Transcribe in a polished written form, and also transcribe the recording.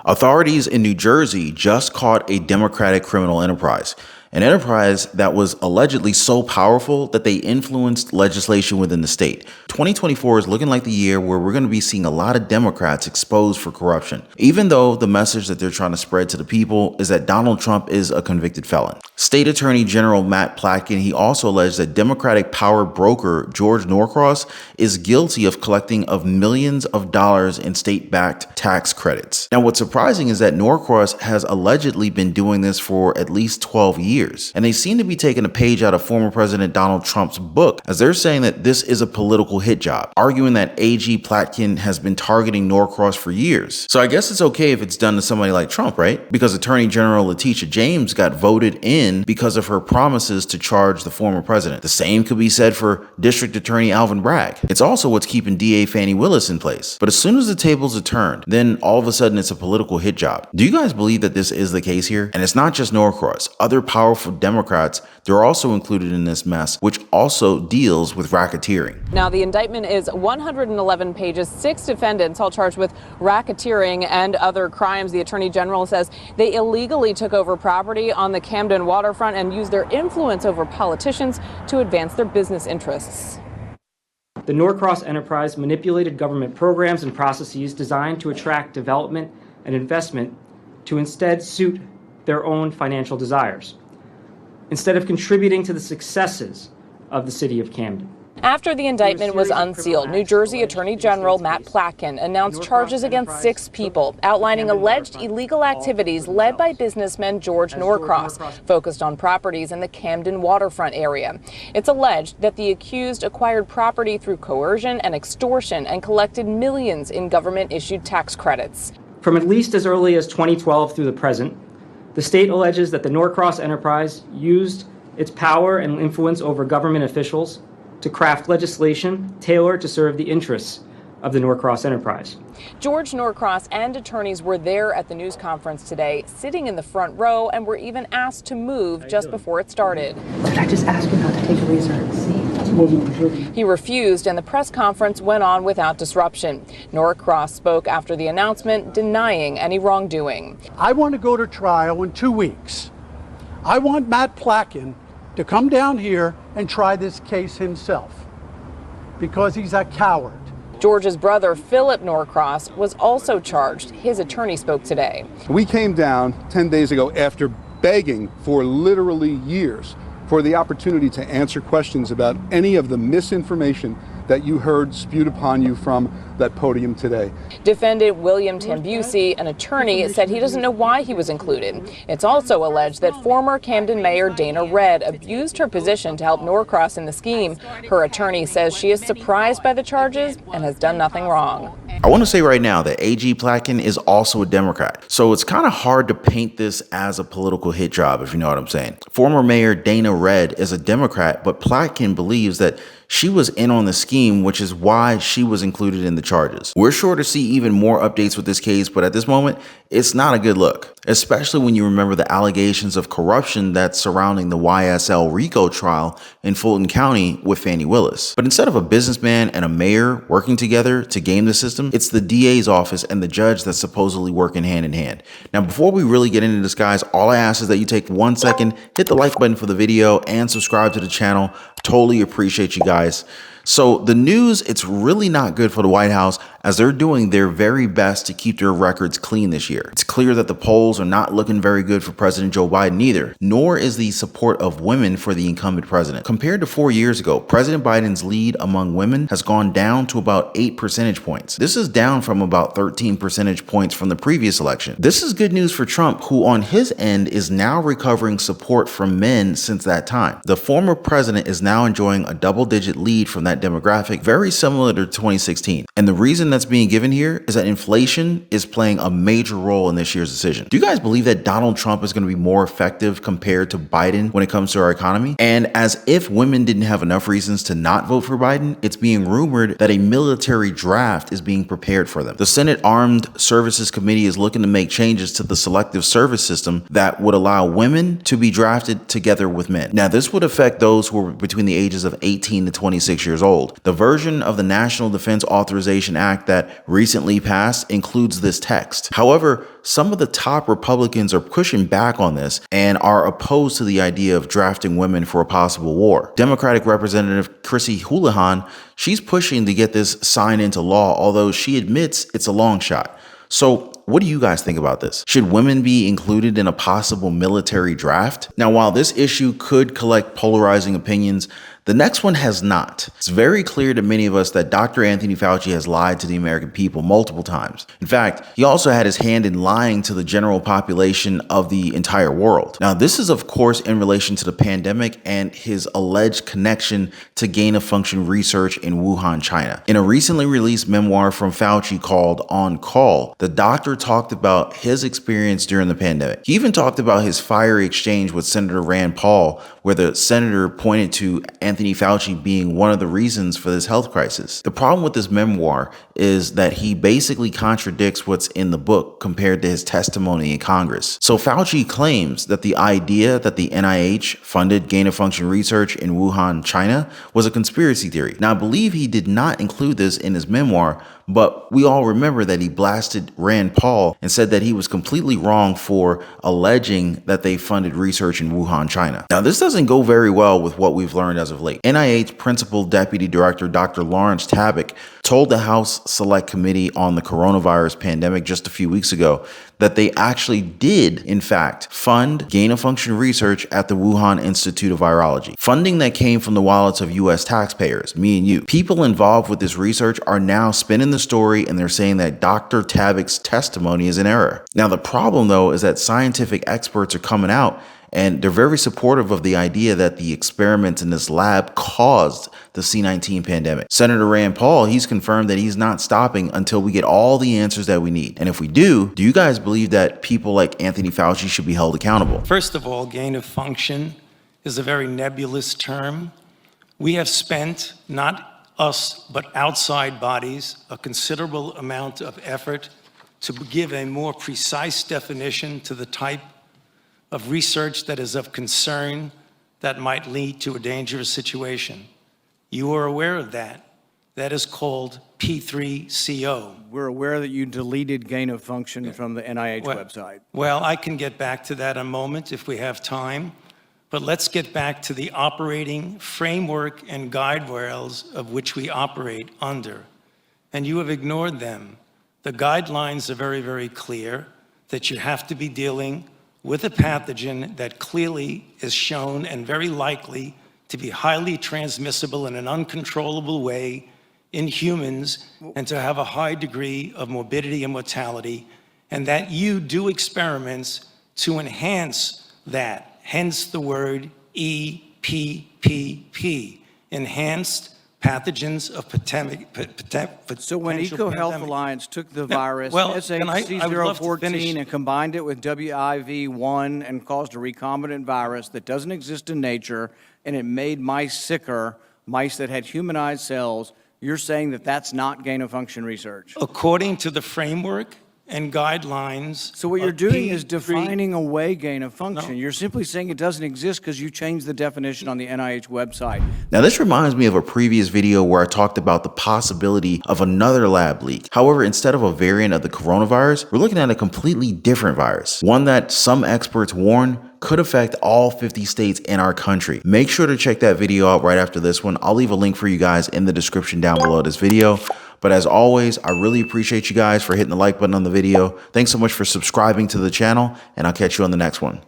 Authorities in New Jersey just caught a Democratic criminal enterprise. An enterprise that was allegedly so powerful that they influenced legislation within the state. 2024 is looking like the year where we're going to be seeing a lot of Democrats exposed for corruption, even though the message that they're trying to spread to the people is that Donald Trump is a convicted felon. State Attorney General Matt Platkin, he also alleged that Democratic power broker George Norcross is guilty of collecting of millions of dollars in state-backed tax credits. Now, what's surprising is that Norcross has allegedly been doing this for at least 12 years. And they seem to be taking a page out of former President Donald Trump's book, as they're saying that this is a political hit job, arguing that AG Platkin has been targeting Norcross for years. So I guess it's okay if it's done to somebody like Trump, right? Because Attorney General Letitia James got voted in because of her promises to charge the former president. The same could be said for District Attorney Alvin Bragg. It's also what's keeping DA Fani Willis in place. But as soon as the tables are turned, then all of a sudden it's a political hit job. Do you guys believe that this is the case here? And it's not just Norcross. Other powerful Democrats, they're also included in this mess, which also deals with racketeering. Now, the indictment is 111 pages, 6 defendants all charged with racketeering and other crimes. The Attorney General says they illegally took over property on the Camden Waterfront and used their influence over politicians to advance their business interests. The Norcross Enterprise manipulated government programs and processes designed to attract development and investment to instead suit their own financial desires, instead of contributing to the successes of the city of Camden. After the indictment was unsealed, New Jersey Attorney General Matt Platkin announced charges against 6 people, outlining alleged illegal activities led by businessman George Norcross, focused on properties in the Camden Waterfront area. It's alleged that the accused acquired property through coercion and extortion and collected millions in government-issued tax credits. From at least as early as 2012 through the present, the state alleges that the Norcross Enterprise used its power and influence over government officials to craft legislation tailored to serve the interests of the Norcross Enterprise. George Norcross and attorneys were there at the news conference today, sitting in the front row, and were even asked to move just before it started. Did I just ask you not to take a reserved seat? He refused, and the press conference went on without disruption. Norcross spoke after the announcement, denying any wrongdoing. I want to go to trial in 2 weeks. I want Matt Platkin to come down here and try this case himself, because he's a coward. George's brother, Philip Norcross, was also charged. His attorney spoke today. We came down 10 days ago after begging for literally years for the opportunity to answer questions about any of the misinformation that you heard spewed upon you from that podium today. Defendant William Tambusi, an attorney, said he doesn't know why he was included. It's also alleged that former Camden Mayor Dana Redd abused her position to help Norcross in the scheme. Her attorney says she is surprised by the charges and has done nothing wrong. I want to say right now that AG Platkin is also a Democrat, so it's kind of hard to paint this as a political hit job, if you know what I'm saying. Former Mayor Dana Redd is a Democrat, but Platkin believes that she was in on the scheme, which is why she was included in the charges. We're sure to see even more updates with this case, but at this moment, it's not a good look, especially when you remember the allegations of corruption that's surrounding the YSL RICO trial in Fulton County with Fani Willis. But instead of a businessman and a mayor working together to game the system, it's the DA's office and the judge that's supposedly working hand in hand. Now, before we really get into this, guys, all I ask is that you take 1 second, hit the like button for the video, and subscribe to the channel. Totally appreciate you guys. So the news, it's really not good for the White House, as they're doing their very best to keep their records clean this year. It's clear that the polls are not looking very good for President Joe Biden either, nor is the support of women for the incumbent president. Compared to 4 years ago, President Biden's lead among women has gone down to about 8 percentage points. This is down from about 13 percentage points from the previous election. This is good news for Trump, who on his end is now recovering support from men since that time. The former president is now enjoying a double-digit lead from that demographic, very similar to 2016. And the reason that's being given here is that inflation is playing a major role in this year's decision. Do you guys believe that Donald Trump is going to be more effective compared to Biden when it comes to our economy? And as if women didn't have enough reasons to not vote for Biden, it's being rumored that a military draft is being prepared for them. The Senate Armed Services Committee is looking to make changes to the selective service system that would allow women to be drafted together with men. Now, this would affect those who are between the ages of 18 to 26 years old. gold. The version of the National Defense Authorization Act that recently passed includes this text. However, some of the top Republicans are pushing back on this and are opposed to the idea of drafting women for a possible war. Democratic Representative Chrissy Houlihan, she's pushing to get this signed into law, although she admits it's a long shot. So what do you guys think about this? Should women be included in a possible military draft? Now, while this issue could collect polarizing opinions, the next one has not. It's very clear to many of us that Dr. Anthony Fauci has lied to the American people multiple times. In fact, he also had his hand in lying to the general population of the entire world. Now, this is of course in relation to the pandemic and his alleged connection to gain-of-function research in Wuhan, China. In a recently released memoir from Fauci called On Call, the doctor talked about his experience during the pandemic. He even talked about his fiery exchange with Senator Rand Paul, where the senator pointed to Anthony Fauci being one of the reasons for this health crisis. The problem with this memoir is that he basically contradicts what's in the book compared to his testimony in Congress. So Fauci claims that the idea that the NIH funded gain-of-function research in Wuhan, China was a conspiracy theory. Now, I believe he did not include this in his memoir, but we all remember that he blasted Rand Paul and said that he was completely wrong for alleging that they funded research in Wuhan, China. Now, this doesn't go very well with what we've learned as of late. NIH Principal Deputy Director Dr. Lawrence Tabak told the House Select Committee on the coronavirus pandemic just a few weeks ago that they actually did, in fact, fund gain-of-function research at the Wuhan Institute of Virology. Funding that came from the wallets of U.S. taxpayers, me and you. People involved with this research are now spinning the story and they're saying that Dr. Tabak's testimony is in error. Now, the problem, though, is that scientific experts are coming out and they're very supportive of the idea that the experiments in this lab caused the C-19 pandemic. Senator Rand Paul, he's confirmed that he's not stopping until we get all the answers that we need. And if we do you guys believe that people like Anthony Fauci should be held accountable? First of all, gain of function is a very nebulous term. We have spent, not us, but outside bodies, a considerable amount of effort to give a more precise definition to the type of research that is of concern that might lead to a dangerous situation. You are aware of that. That is called P3CO. We're aware that you deleted gain of function from the NIH website. Well, I can get back to that in a moment if we have time, but let's get back to the operating framework and guide rails of which we operate under. And you have ignored them. The guidelines are very, very clear that you have to be dealing with a pathogen that clearly is shown and very likely to be highly transmissible in an uncontrollable way in humans and to have a high degree of morbidity and mortality, and that you do experiments to enhance that, hence the word EPPP, enhanced pathogens of So when EcoHealth Alliance took the virus, well, SHC014, and combined it with WIV1 and caused a recombinant virus that doesn't exist in nature, and it made mice sicker, mice that had humanized cells, you're saying that that's not gain-of-function research? According to the framework and guidelines. So what you're doing is defining away gain-of-function. You're simply saying it doesn't exist because you changed the definition on the NIH website. Now, this reminds me of a previous video where I talked about the possibility of another lab leak. However, instead of a variant of the coronavirus, we're looking at a completely different virus, one that some experts warn could affect all 50 states in our country. Make sure to check that video out right after this one. I'll leave a link for you guys in the description down below this video. But as always, I really appreciate you guys for hitting the like button on the video. Thanks so much for subscribing to the channel, and I'll catch you on the next one.